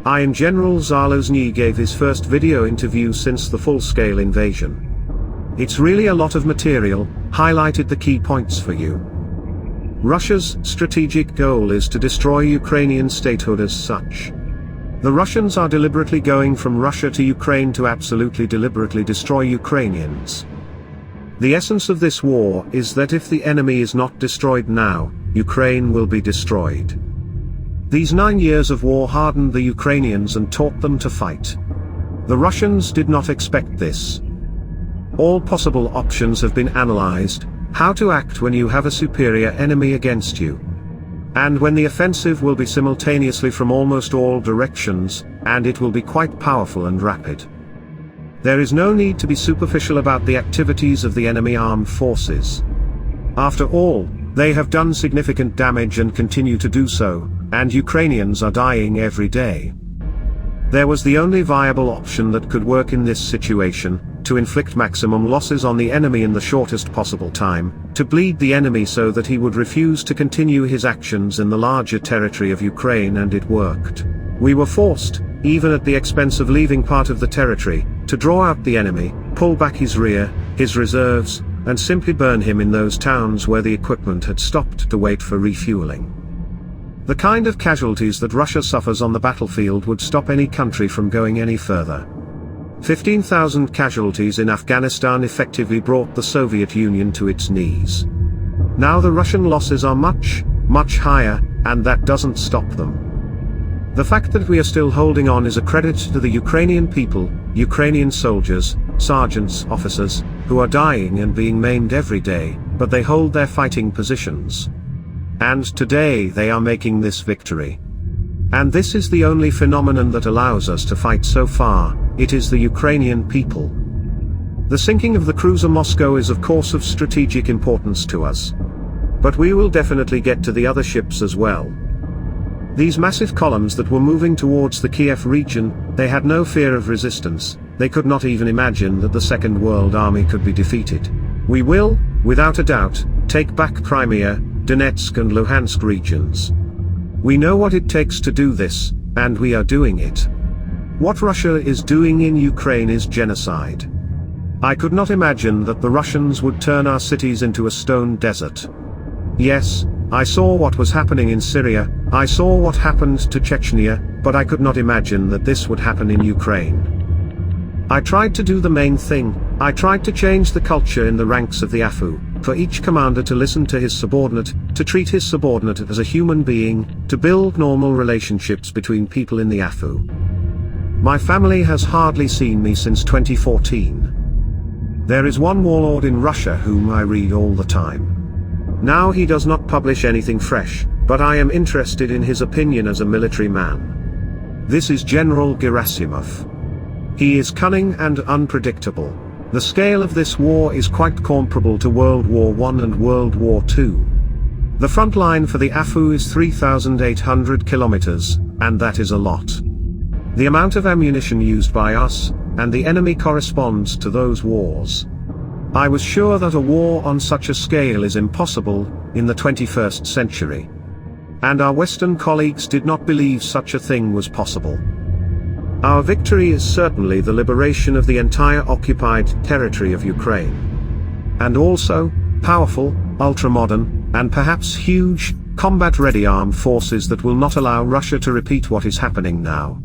Iron General Zaluzny gave his first video interview since the full-scale invasion. It's really a lot of material, highlighted the key points for you. Russia's strategic goal is to destroy Ukrainian statehood as such. The Russians are deliberately going from Russia to Ukraine to absolutely deliberately destroy Ukrainians. The essence of this war is that if the enemy is not destroyed now, Ukraine will be destroyed. These 9 years of war hardened the Ukrainians and taught them to fight. The Russians did not expect this. All possible options have been analyzed: how to act when you have a superior enemy against you, and when the offensive will be simultaneously from almost all directions, and it will be quite powerful and rapid. There is no need to be superficial about the activities of the enemy armed forces. After all, they have done significant damage and continue to do so, and Ukrainians are dying every day. There was the only viable option that could work in this situation: to inflict maximum losses on the enemy in the shortest possible time, to bleed the enemy so that he would refuse to continue his actions in the larger territory of Ukraine, and it worked. We were forced, even at the expense of leaving part of the territory, to draw out the enemy, pull back his rear, his reserves, and simply burn him in those towns where the equipment had stopped to wait for refueling. The kind of casualties that Russia suffers on the battlefield would stop any country from going any further. 15,000 casualties in Afghanistan effectively brought the Soviet Union to its knees. Now the Russian losses are much, much higher, and that doesn't stop them. The fact that we are still holding on is a credit to the Ukrainian people, Ukrainian soldiers, sergeants, officers, who are dying and being maimed every day, but they hold their fighting positions. And today they are making this victory. And this is the only phenomenon that allows us to fight so far: it is the Ukrainian people. The sinking of the cruiser Moscow is of course of strategic importance to us. But we will definitely get to the other ships as well. These massive columns that were moving towards the Kiev region, they had no fear of resistance. They could not even imagine that the Second World Army could be defeated. We will, without a doubt, take back Crimea, Donetsk and Luhansk regions. We know what it takes to do this, and we are doing it. What Russia is doing in Ukraine is genocide. I could not imagine that the Russians would turn our cities into a stone desert. Yes, I saw what was happening in Syria, I saw what happened to Chechnya, but I could not imagine that this would happen in Ukraine. I tried to do the main thing: I tried to change the culture in the ranks of the AFU, for each commander to listen to his subordinate, to treat his subordinate as a human being, to build normal relationships between people in the AFU. My family has hardly seen me since 2014. There is one warlord in Russia whom I read all the time. Now he does not publish anything fresh, but I am interested in his opinion as a military man. This is General Gerasimov. He is cunning and unpredictable. The scale of this war is quite comparable to World War I and World War II. The front line for the AFU is 3,800 kilometers, and that is a lot. The amount of ammunition used by us and the enemy corresponds to those wars. I was sure that a war on such a scale is impossible in the 21st century. And our Western colleagues did not believe such a thing was possible. Our victory is certainly the liberation of the entire occupied territory of Ukraine. And also, powerful, ultra-modern, and perhaps huge, combat-ready armed forces that will not allow Russia to repeat what is happening now.